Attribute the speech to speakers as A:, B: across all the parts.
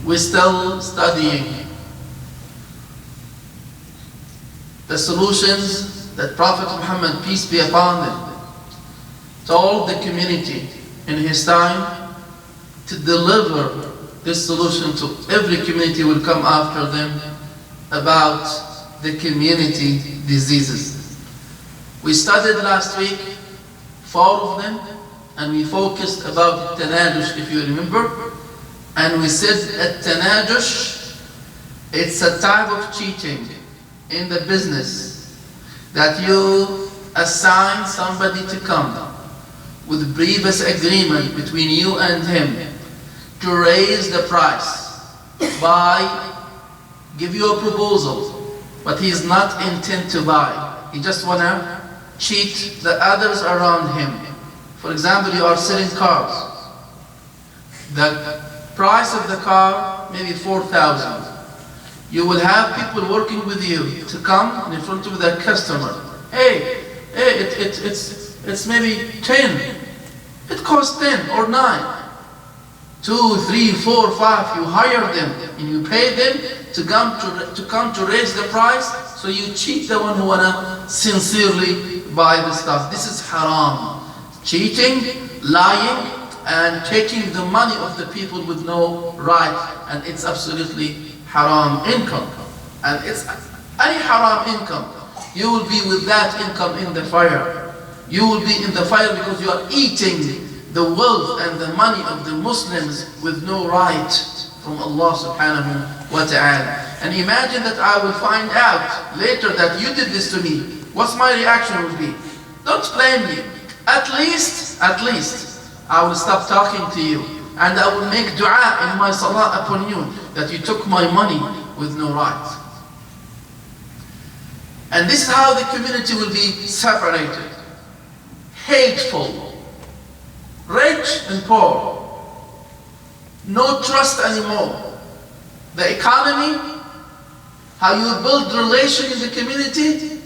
A: we're still studying the solutions that Prophet Muhammad, peace be upon him, told the community in his time to deliver this solution to every community will come after them about the community diseases. We studied last week 4 of them, and we focused about Tanadush, if you remember. And we said that Tanadush, it's a type of cheating in the business that you assign somebody to come with previous agreement between you and him to raise the price by give you a proposal, but he's not intent to buy. He just wanna cheat the others around him. For example, you are selling cars. The price of the car maybe 4,000. You will have people working with you to come in front of the customer. Hey, it's maybe 10. It costs 10 or 9. 2, 3, 4, 5. You hire them and you pay them to come to raise the price. So you cheat the one who wanna sincerely buy the stuff. This is haram. Cheating, lying, and taking the money of the people with no right, and it's absolutely haram income. And it's any haram income, you will be with that income in the fire. You will be in the fire because you are eating the wealth and the money of the Muslims with no right from Allah subhanahu wa ta'ala. And imagine that I will find out later that you did this to me. What's my reaction will be? Don't blame me. At least, I will stop talking to you, and I will make dua in my salah upon you that you took my money with no right. And this is how the community will be separated. Hateful, rich and poor, no trust anymore. The economy, how you build relation in the community,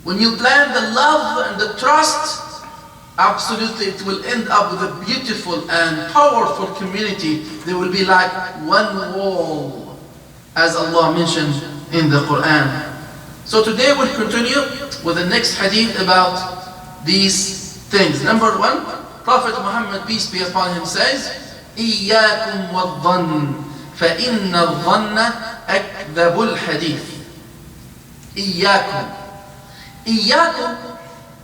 A: when you plant the love and the trust, absolutely it will end up with a beautiful and powerful community. They will be like one wall, as Allah mentioned in the Quran. So today we'll continue with the next hadith about these things. Number 1, Prophet Muhammad, peace be upon him, says, إِيَّاكُمْ وَالظَّنِّ فَإِنَّ الظَّنَّ أَكْذَبُ الْحَدِيثِ. إِيَّاكُمْ. إِيَّاكُمْ,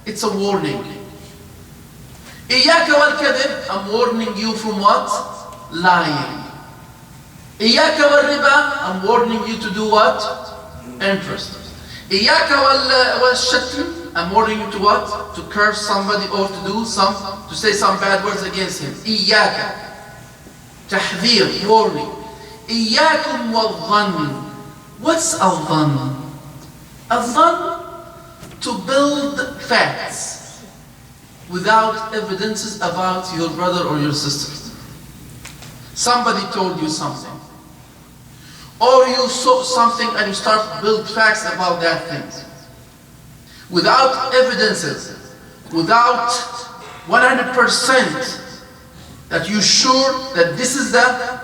A: it's a warning. إِيَّاكَ وَالْكَذِبِ, I'm warning you from what? Lying. إِيَّاكَ وَالرِّبَا, I'm warning you to do what? Interest. إِيَّاكَ وَالشَّتْمِ, I'm warning you to what? To curse somebody or to say some bad words against him. إِيَّاكَ, تحذير, warning. إِيَّاكُمْ وَالظَّنِّ. What's al-dhann? Al-dhann, to build facts without evidences about your brother or your sister. Somebody told you something, or you saw something and you start to build facts about that thing without evidences, without 100% that you're sure that this is the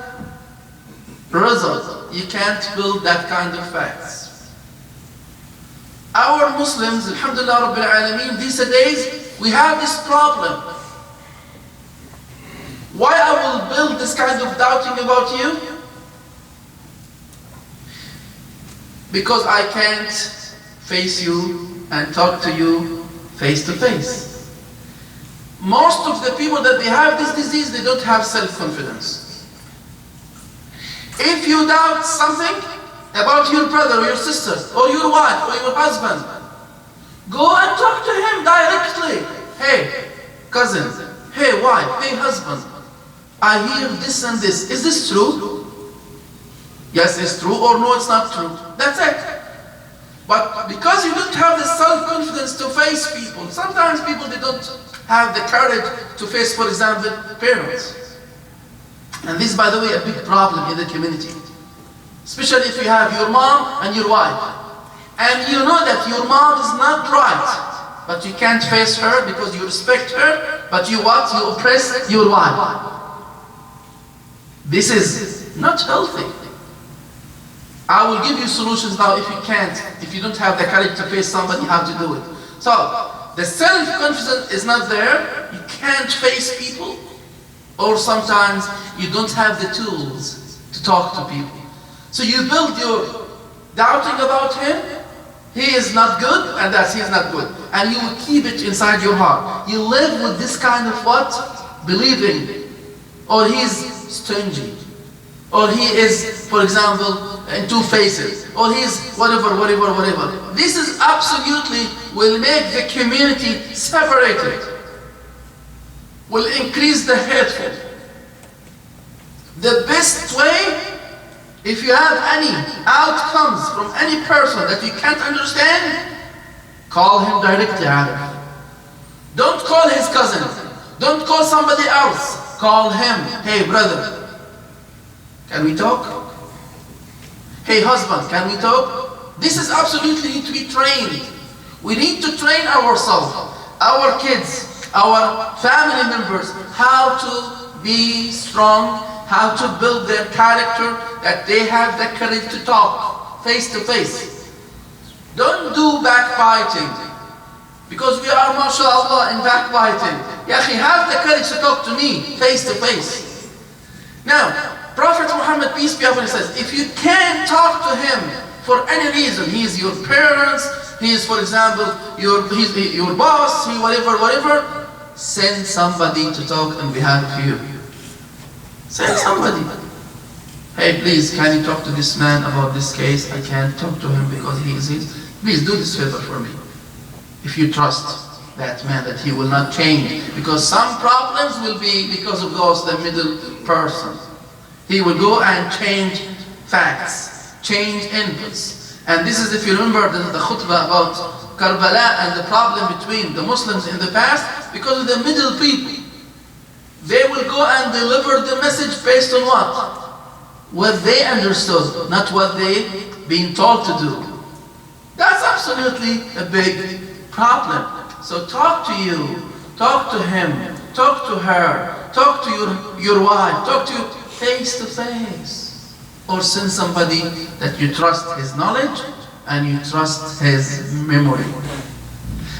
A: result. You can't build that kind of facts. Our Muslims, alhamdulillah rabbil alameen, these days we have this problem. Why I will build this kind of doubting about you? Because I can't face you and talk to you face to face. Most of the people that they have this disease, they don't have self-confidence. If you doubt something about your brother or your sister or your wife or your husband, go and talk to him directly. Hey, cousin. Hey, wife. Hey, husband. I hear this and this. Is this true? Yes, it's true, or no, it's not true. That's it. But because you don't have the self-confidence to face people, sometimes people, they don't have the courage to face, for example, parents. And this, by the way, a big problem in the community. Especially if you have your mom and your wife. And you know that your mom is not right, but you can't face her because you respect her, but you what? You oppress your wife. This is not healthy. I will give you solutions now if you can't, if you don't have the courage to face somebody, how to do it. So, the self-confidence is not there, you can't face people, or sometimes you don't have the tools to talk to people. So you build your doubting about him, he is not good, and that he is not good. And you will keep it inside your heart. You live with this kind of what? Believing. Or he is stingy. Or he is, for example, in two faces. Or he is whatever. This is absolutely will make the community separated. Will increase the hatred. The best way, if you have any outcomes from any person that you can't understand, call him directly, Arif. Don't call his cousin. Don't call somebody else. Call him. Hey brother, can we talk? Hey husband, can we talk? This is absolutely need to be trained. We need to train ourselves, our kids, our family members, how to be strong, how to build their character, that they have the courage to talk face to face. Don't do backbiting, because we are, mashallah, in backbiting. Yahi, have the courage to talk to me face to face. Now, Prophet Muhammad, peace be upon him, says, if you can't talk to him for any reason, he is your parents, he is, for example, your boss, he whatever, send somebody to talk on behalf of you. Send somebody. Hey, please, can you talk to this man about this case? I can't talk to him because he is his. Please do this favor for me. If you trust that man, that he will not change. Because some problems will be because of those, the middle person. He will go and change facts, change inputs. And this is, if you remember the khutbah about Karbala and the problem between the Muslims in the past, because of the middle people. They will go and deliver the message based on what? What they understood, not what they been told to do. That's absolutely a big problem. So talk to you, talk to him, talk to her, talk to your wife, talk to you face to face. Or send somebody that you trust his knowledge and you trust his memory.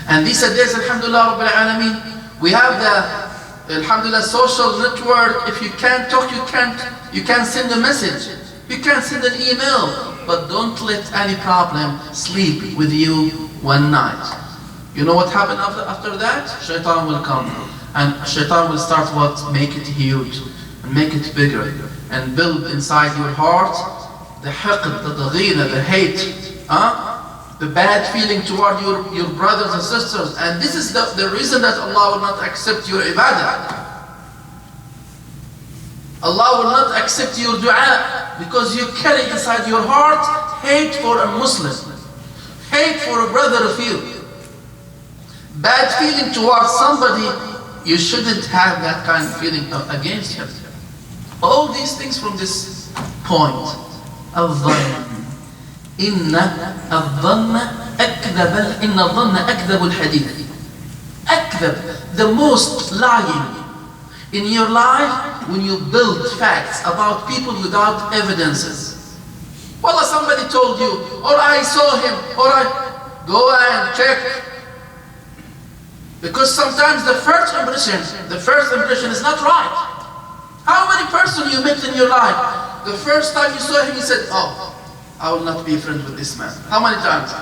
A: And these days, alhamdulillah rabbil alameen, we have the alhamdulillah social network. If you can't talk, you can send a message, you can send an email, but don't let any problem sleep with you one night. You know what happened after that? Shaitan will come, and shaitan will start what? Make it huge, and make it bigger, and build inside your heart the hiqd, the daghina, the hate, the bad feeling toward your brothers and sisters. And this is the reason that Allah will not accept your ibadah. Allah will not accept your dua, because you carry inside your heart hate for a Muslim, hate for a brother of you. Bad feeling towards somebody, you shouldn't have that kind of feeling against him. All these things from this point. الظن إن الظن أكذب الحديث. أكذب, the most lying in your life when you build facts about people without evidences. Wallah, somebody told you, or I saw him, or I go and check. Because sometimes the first impression is not right. How many persons you met in your life? The first time you saw him, you said, oh, I will not be friends with this man. How many times?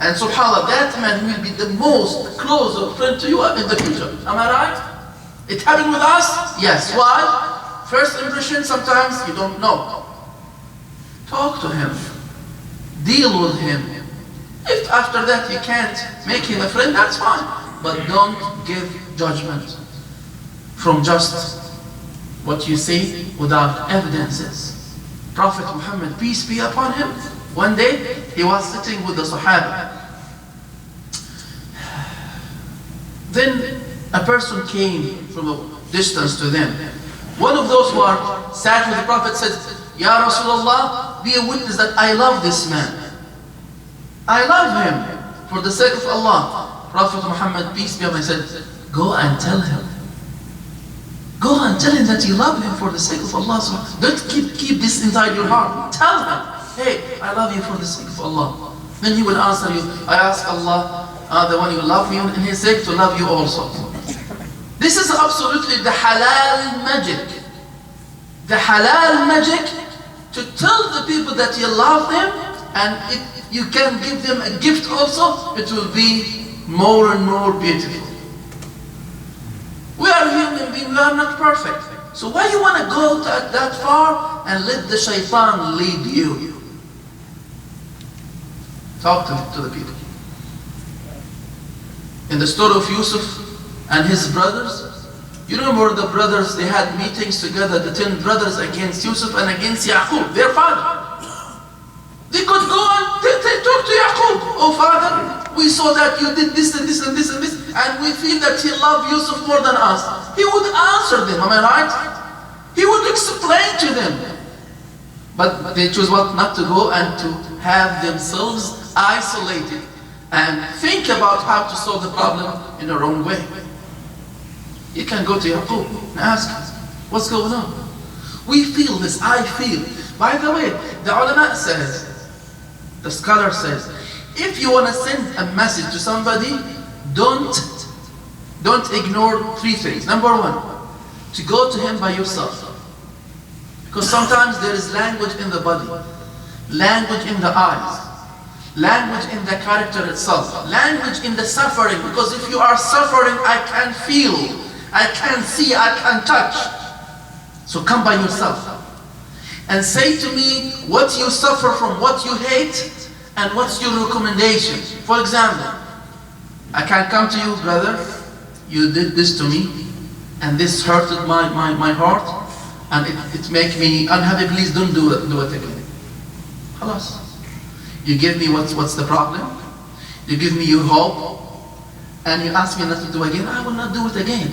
A: And subhanAllah, that man will be the most closer friend to you in the future. Am I right? It happened with us? Yes. Why? First impression, sometimes you don't know. Talk to him. Deal with him. If after that you can't make him a friend, that's fine. But don't give judgment from just what you see without evidences. Prophet Muhammad, peace be upon him, one day he was sitting with the Sahaba. Then a person came from a distance to them. One of those who are sat with the Prophet said, Ya Rasulullah, be a witness that I love this man. I love him for the sake of Allah. Prophet Muhammad, peace be upon him, said, go and tell him. Go and and tell him that you love him for the sake of Allah. Don't keep this inside your heart. Tell him, hey, I love you for the sake of Allah. Then he will answer you, I ask Allah, the one you love you, and his sake to love you also. This is absolutely the halal magic. The halal magic to tell the people that you love them, and if you can give them a gift also, it will be more and more beautiful. We are human beings, we are not perfect. So why you want to go that far and let the shaitan lead you? Talk to the people. In the story of Yusuf and his brothers, you remember the brothers, they had meetings together, the 10 brothers against Yusuf and against Yaqub, their father. They could go and talk to Yaqub. Oh father, we saw that you did this and this and this and this, and we feel that he loved Yusuf more than us. He would answer them, am I right? He would explain to them. But they chose what? Not to go and to have themselves isolated and think about how to solve the problem in a wrong way. You can go to Yaqub and ask, what's going on? We feel this, I feel. By the way, the ulama says, the scholar says, if you want to send a message to somebody, don't ignore 3 things. Number 1, to go to him by yourself. Because sometimes there is language in the body, language in the eyes, language in the character itself, language in the suffering. Because if you are suffering, I can feel, I can see, I can touch. So come by yourself and say to me what you suffer from, what you hate, and what's your recommendation. For example, I can come to you, brother, you did this to me, and this hurted my heart, and it make me unhappy, please don't do it again. Halas. You give me what's the problem, you give me your hope, and you ask me not to do again, I will not do it again.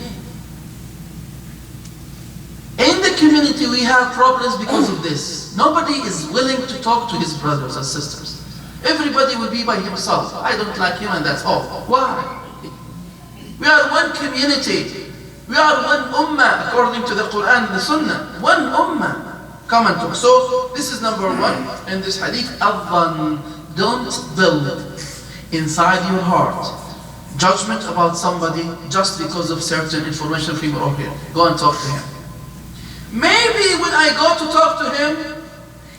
A: In the community we have problems because of this. Nobody is willing to talk to his brothers and sisters. Everybody will be by himself. I don't like him and that's all. Why? We are one community. We are one ummah according to the Quran and the Sunnah. One ummah. Come and talk. So this is number 1 in this hadith. Adhan, don't build inside your heart judgment about somebody just because of certain information from over here. Go and talk to him. Maybe when I go to talk to him,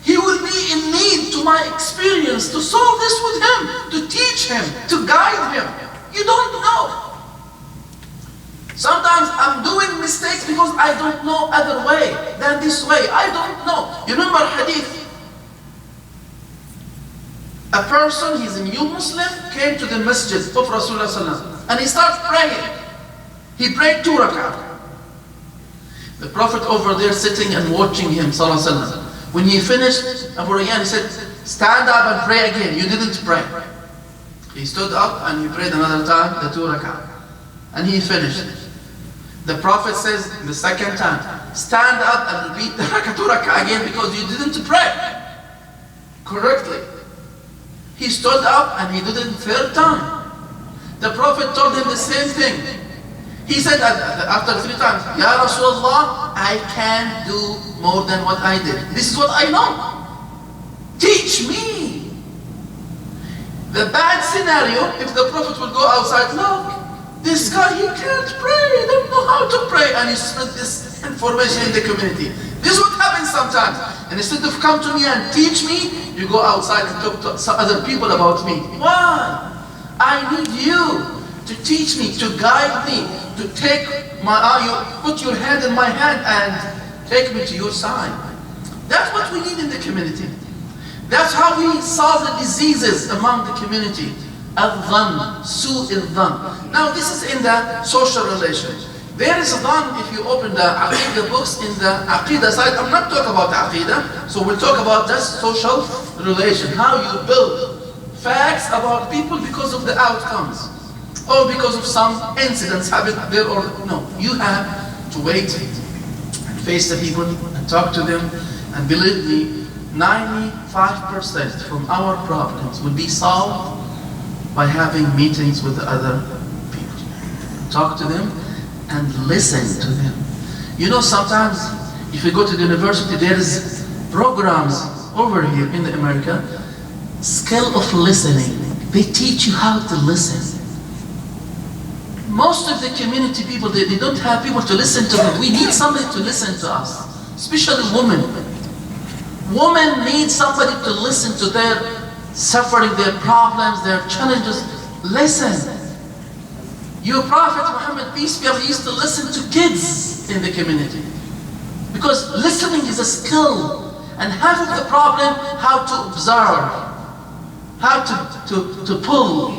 A: he will be in need to my experience to solve this with him, to teach him, to guide him. You don't know. Sometimes I'm doing mistakes because I don't know other way than this way. I don't know. You remember hadith? A person, he's a new Muslim, came to the masjid of Rasulullah ﷺ, and he started praying. He prayed 2 rak'ah. The Prophet over there sitting and watching him, ﷺ. When he finished Abu Rayyan, he said, stand up and pray again. You didn't pray. He stood up and he prayed another time, the 2 rak'ah. And he finished. The Prophet says the second time, stand up and repeat the 2 rak'ah again because you didn't pray correctly. He stood up and he did it the 3rd time. The Prophet told him the same thing. He said after 3 times, Ya Rasulullah, I can't do more than what I did. This is what I know. Teach me. The bad scenario, if the Prophet will go outside, look, this guy, he can't pray, he don't know how to pray, and he spread this information in the community. This is what happens sometimes. And instead of come to me and teach me, you go outside and talk to some other people about me. Why? I need you to teach me, to guide me, to take you put your hand in my hand and take me to your side. That's what we need in the community. That's how we solve the diseases among the community. Al-dhan, su-il-dhan. Now this is in the social relations. There is a dhan, if you open the Aqidah books, in the Aqidah side, I'm not talking about Aqidah, so we'll talk about just social relation, how you build facts about people because of the outcomes, or because of some incidents happen there or no. You have to wait and face the people and talk to them, and believe me, 95% from our problems will be solved by having meetings with the other people. Talk to them and listen to them. You know, sometimes if you go to the university, there is programs over here in America, skill of listening. They teach you how to listen. Most of the community people, they don't have people to listen to them. We need somebody to listen to us, especially women. Women need somebody to listen to their suffering, their problems, their challenges. Listen. Your Prophet Muhammad, peace be upon him, used to listen to kids in the community. Because listening is a skill. And half of the problem, how to observe, how to pull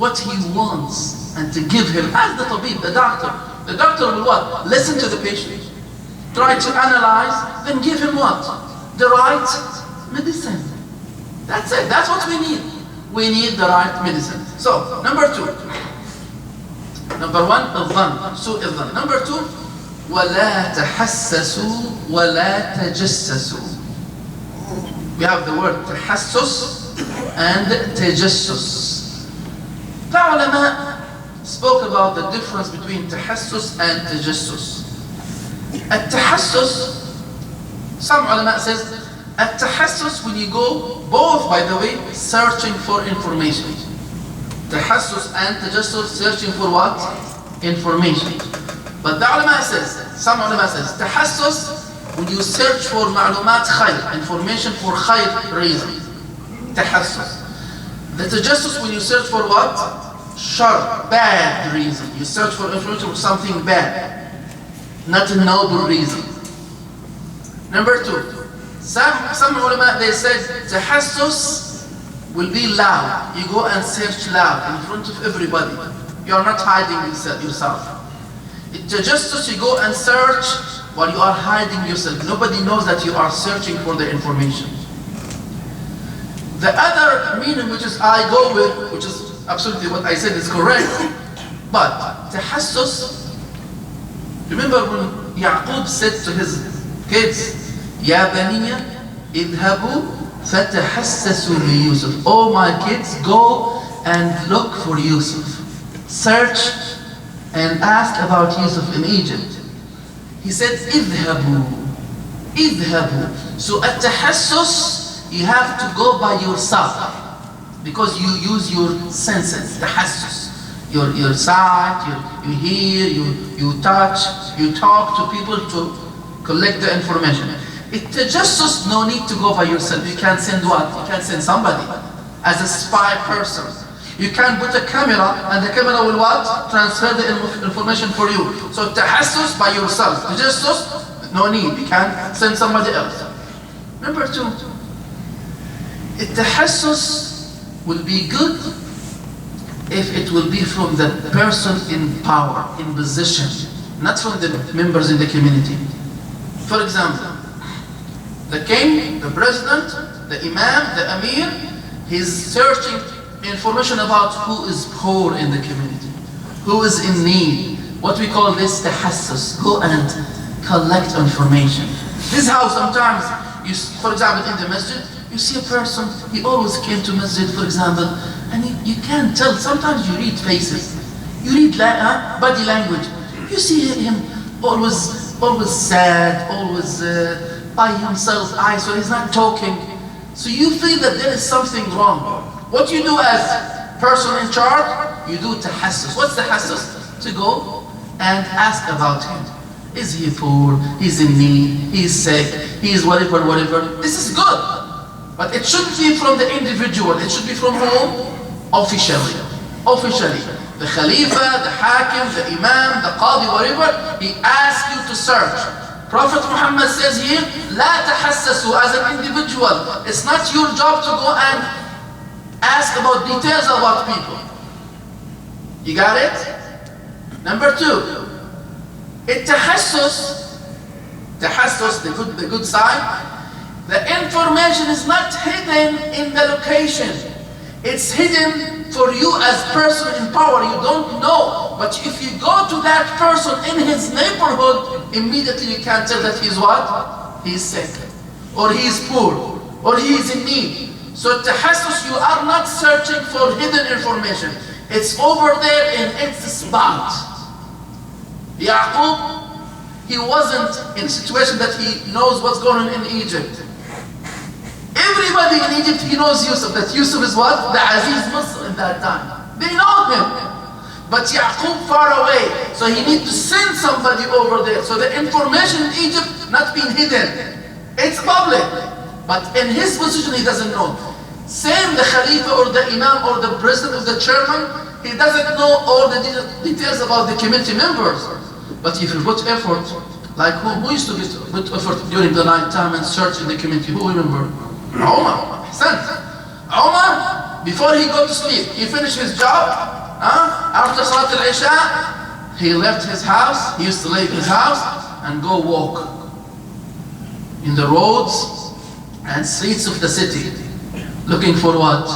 A: what he wants and to give him. As the tabib, the doctor. The doctor will what? Listen to the patient. Try to analyze, then give him what? The right medicine. That's it. That's what we need. We need the right medicine. So, number 2. Number 1, الظن. سوء الظن. Number 2, وَلَا تَحَسَّسُوا وَلَا تَجَسَّسُوا. We have the word تحسس and تجسس. The ulama spoke about the difference between تحسس and تجسس. التحسس, some ulama says, التحسس when you go, both by the way, searching for information. تحسس and تجسس, searching for what? Information. But the ulama says, some ulama says, تحسس when you search for معلومات خير, information for خير reason. تحسس. The تجسس when you search for what? شر, bad reason. You search for information for something bad, not a noble reason. Number 2, some ulama they said تحسس will be loud. You go and search loud in front of everybody. You are not hiding yourself. Tajassus, you go and search while you are hiding yourself. Nobody knows that you are searching for the information. The other meaning which is I go with, which is absolutely what I said is correct, but tahassus, remember when Yaqub said to his kids, Ya baniya idhabu fatahassasu li Yusuf. Oh my kids, go and look for Yusuf. Search and ask about Yusuf in Egypt. He said, idhabu, idhabu. So at tahassus, you have to go by yourself because you use your senses, tahassus. Your sight, you hear, you touch, you talk to people to collect the information. Tajassus, no need to go by yourself. You can send what? You can send somebody as a spy person. You can put a camera and the camera will what? Transfer the information for you. So tahassus by yourself. Tajassus, no need. You can send somebody else. Number 2, tahassus will be good if it will be from the person in power, in position, not from the members in the community. For example, the king, the president, the imam, the amir, he's searching information about who is poor in the community, who is in need. What we call this tahassus, go and collect information. This is how sometimes, for example, in the masjid, you see a person, he always came to masjid, for example, and you can't tell. Sometimes you read faces, you read body language. You see him always sad, always by himself, so he's not talking. So you feel that there is something wrong. What you do as person in charge, you do tahassus. What's tahassus? To go and ask about him. Is he poor? He's in need? He's sick? He's whatever. This is good. But it shouldn't be from the individual. It should be from whom? Officially. The Khalifa, the Hakim, the Imam, the Qadi, whatever, he asks you to search. Prophet Muhammad says here, لا تحسسوا, as an individual. It's not your job to go and ask about details about people. You got it? Number 2, tahassus, the good side. The information is not hidden in the location. It's hidden for you as person in power. You don't know. But if you go to that person in his neighborhood, immediately you can tell that he's what? He's sick, or he's poor, or he's in need. So tahassus, you are not searching for hidden information. It's over there in its spot. Yaqub, He wasn't in a situation that he knows what's going on in Egypt. Everybody in Egypt, he knows Yusuf. That Yusuf is what? The Aziz Misr in that time. They know him. But Yaqub far away. So he needs to send somebody over there. So the information in Egypt not being hidden. It's public. But in his position, he doesn't know. Same the Khalifa or the Imam or the President or the Chairman, he doesn't know all the details about the community members. But if you put effort, like who used to put effort during the night time and search in the community? Who remember? Omar. Omar, before he go to sleep, he finished his job. After Salat al-Isha, he left his house. He used to leave his house and go walk in the roads and streets of the city. Looking for what?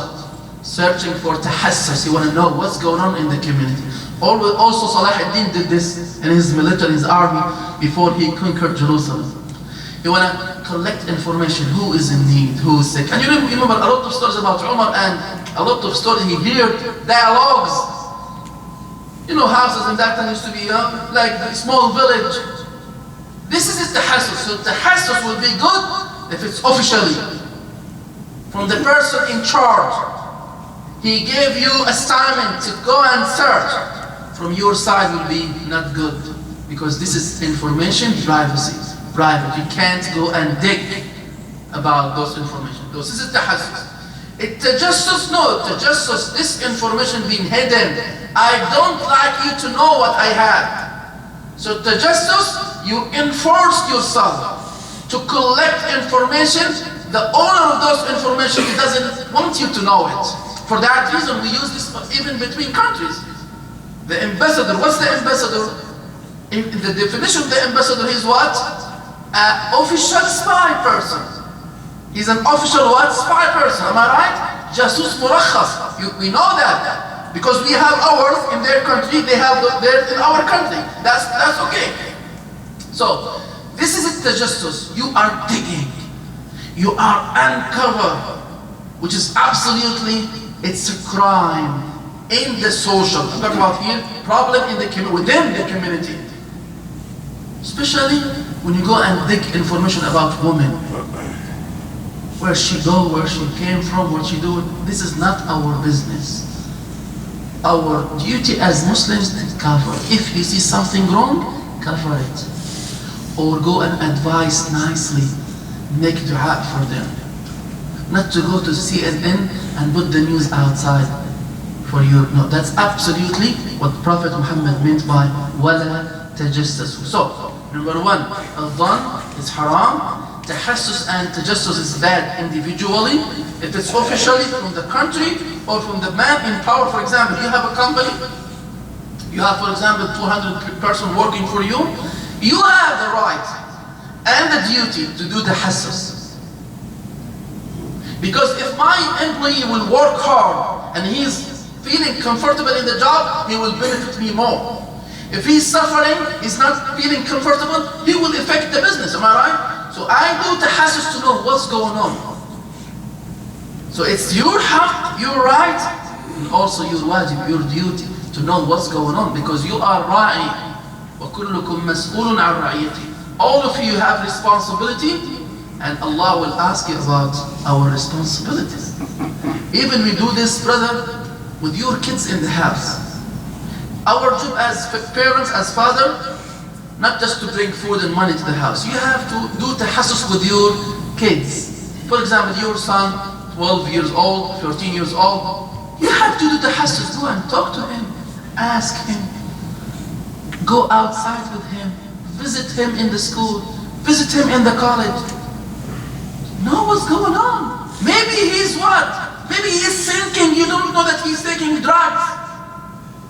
A: Searching for tahassus. You want to know what's going on in the community. Also Salah ad-Din did this in his military, his army, before he conquered Jerusalem. You want to collect information, who is in need, who is sick. And you remember a lot of stories about Umar, and a lot of stories he heard, dialogues. You know, houses in that time used to be like a small village. This is the tahassus. So tahassus will be good if it's officially from the person in charge. He gave you assignment to go and search. From your side will be not good, because this is information privacy. Private. You can't go and dig about those information. This is tahassus. Tajassus, no, tajassus, this information being hidden. I don't like you to know what I have. So tajassus, you enforce yourself to collect information. The owner of those information, he doesn't want you to know it. For that reason, we use this even between countries. The ambassador, what's the ambassador? In the definition of the ambassador, he's what? An official spy person. He's an official what? Spy person, am I right? Jasus murakhas. We know that. Because we have ours in their country, they have theirs in our country. That's okay. So, this is the tajassus. You are digging. You are uncovered. Which is absolutely, it's a crime. In the social, I'm talking about here, problem in the within the community. Especially when you go and dig information about women. Where she go, where she came from, what she do. This is not our business. Our duty as Muslims is to cover. If you see something wrong, cover it. Or go and advise nicely. Make dua for them. Not to go to CNN and put the news outside. No, that's absolutely what Prophet Muhammad meant by wala tajassasu. So, number one, al-dhan is haram. Tahassus and tajassus is bad individually. If it's officially from the country or from the man in power, for example, you have a company, you have, for example, 200 person working for you, you have the right and the duty to do tahassus. Because if my employee will work hard and he's feeling comfortable in the job, he will benefit me more. If he's suffering, he's not feeling comfortable, he will affect the business, am I right? So I do tahassus to know what's going on. So it's your haqq, your right, and also your wajib, your duty to know what's going on, because you are ra'i. وَكُلُّكُمْ مَسْئُولٌ عَنْ رَعِيَّتِهِ. All of you have responsibility, and Allah will ask you about our responsibilities. Even we do this, brother, with your kids in the house. Our job as parents, as father, not just to bring food and money to the house. You have to do tahassus with your kids. For example, your son, 12 years old, 13 years old, you have to do tahassus. Go and talk to him, ask him, go outside with him, visit him in the school, visit him in the college. Know what's going on. Maybe he's what? Maybe he's thinking, you don't know that he's taking drugs.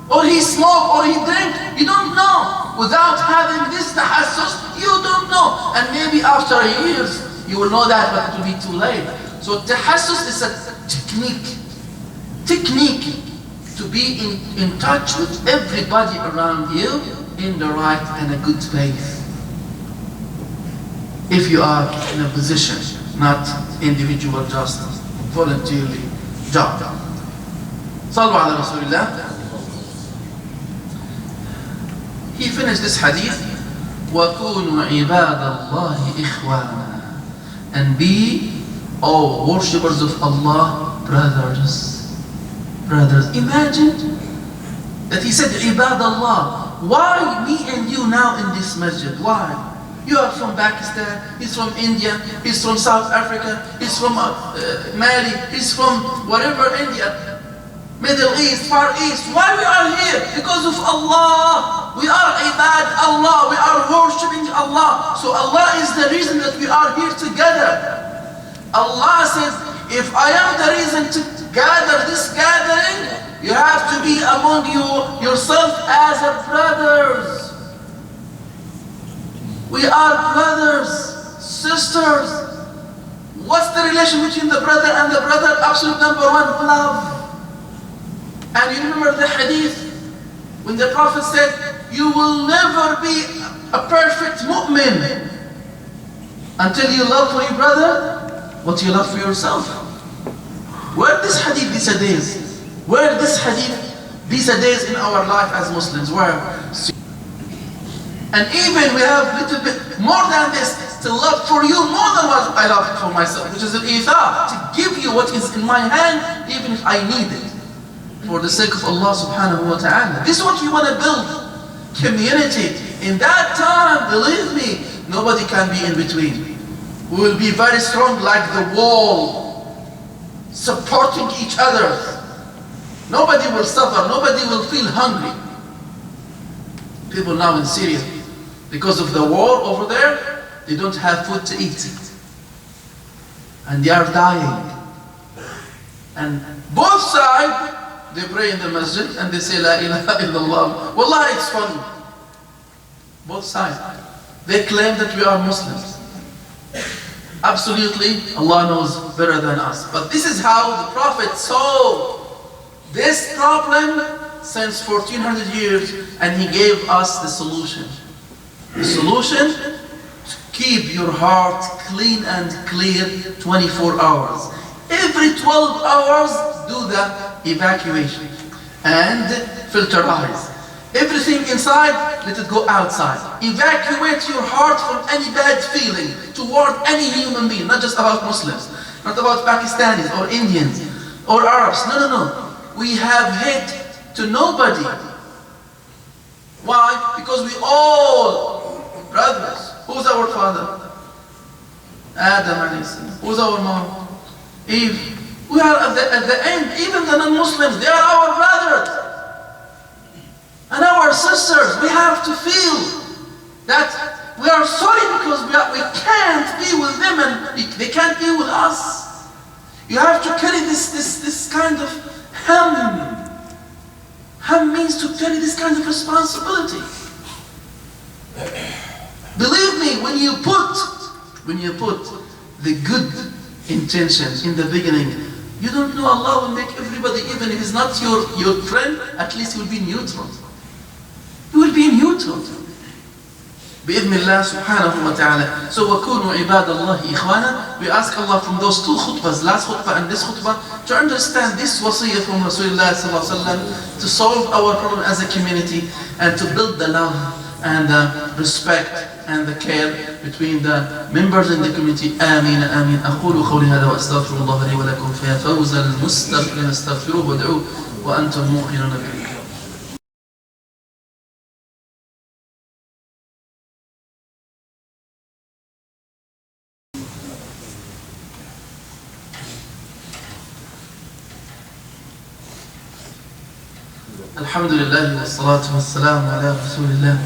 A: Or he smoke, or he drink. You don't know. Without having this tahassus, you don't know. And maybe after years, you will know that, but it will be too late. So tahassus is a technique to be in touch with everybody around you in the right and a good faith. If you are in a position, not individual justice. Voluntarily job. Sallu ala Rasulillah. He finished this hadith وَكُونُوا عِبَادَ اللَّهِ إِخْوَانًا. And be, oh worshippers of Allah, brothers. Brothers. Imagine that he said, عِبَادَ اللَّهِ. Why me and you now in this masjid? Why? You are from Pakistan, he's from India, he's from South Africa, he's from Mali, he's from whatever, India, Middle East, Far East. Why we are here? Because of Allah. We are ibad Allah, we are worshipping Allah. So Allah is the reason that we are here together. Allah says, if I am the reason to gather this gathering, you have to be among you yourself as a brothers. We are brothers, sisters. What's the relation between the brother and the brother? Absolute number one, love. And you remember the hadith when the Prophet said, you will never be a perfect mu'min until you love for your brother what you love for yourself. Where this hadith these days? Where this hadith these days in our life as Muslims? Where? And even we have a little bit more than this, to love for you more than what I love for myself, which is al-ithar, to give you what is in my hand, even if I need it, for the sake of Allah subhanahu wa ta'ala. This is what we want to build, community. In that time, believe me, nobody can be in between. We will be very strong like the wall, supporting each other. Nobody will suffer, nobody will feel hungry. People now in Syria, because of the war over there, they don't have food to eat. And they are dying. And both sides, they pray in the masjid and they say, La ilaha illallah. Wallah, it's funny. Both sides. They claim that we are Muslims. Absolutely, Allah knows better than us. But this is how the Prophet saw this problem since 1400 years, and he gave us the solution. The solution: to keep your heart clean and clear 24 hours. Every 12 hours, do the evacuation and filterize. Everything inside, let it go outside. Evacuate your heart from any bad feeling toward any human being, not just about Muslims, not about Pakistanis or Indians or Arabs. No, no, no. We have hate to nobody. Why? Because we all brothers. Who's our father? Adam alayhi salam. Who's our mom? Eve. We are at the end, even the non-Muslims, they are our brothers and our sisters. We have to feel that we are sorry because we can't be with them and they can't be with us. You have to carry this kind of ham. Ham means to carry this kind of responsibility. Believe me, when you put the good intentions in the beginning, you don't know, Allah will make everybody, even if it's not your friend, at least you will be neutral. You will be neutral. Bi-idhnillah subhanahu wa ta'ala. So, وَكُونُوا عِبَادَ اللَّهِ إِخْوَانًا. We ask Allah from those two khutbahs, last khutbah and this khutbah, to understand this wasiyah from Rasulullah sallallahu alaihi wasallam, to solve our problem as a community, and to build the love and the respect and the care between the members in the community. آمين آمين. أقول قولي هذا وأستغفر الله لي ولكم فيا فوز المستغفرين استغفروه وادعوه وأنتم موقنون به. Alhamdulillah wa salatu wa salam ala Rasulillah.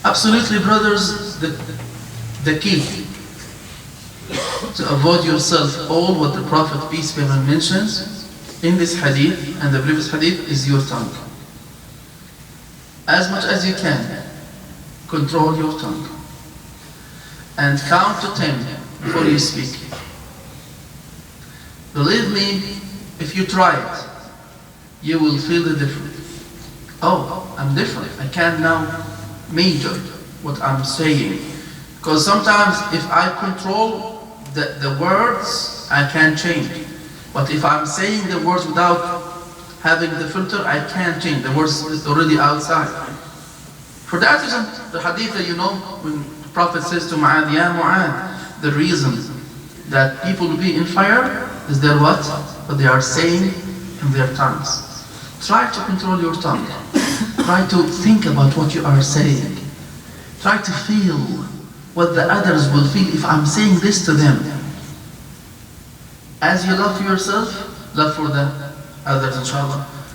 A: Absolutely, brothers, the key to avoid yourself all what the Prophet, peace be upon him, mentions in this hadith and the previous hadith is your tongue. As much as you can, control your tongue and count to 10 before you speak. Believe me, if you try it, you will feel the difference. Oh, I'm different. I can't now measure what I'm saying. Because sometimes if I control the words, I can change. But if I'm saying the words without having the filter, I can't change. The words is already outside. For that reason, the hadith that you know, when the Prophet says to Mu'adh, Ya Mu'adh, the reason that people will be in fire is their what? What they are saying in their tongues. Try to control your tongue. Try to think about what you are saying. Try to feel what the others will feel if I'm saying this to them. As you love for yourself, love for the others, inshallah.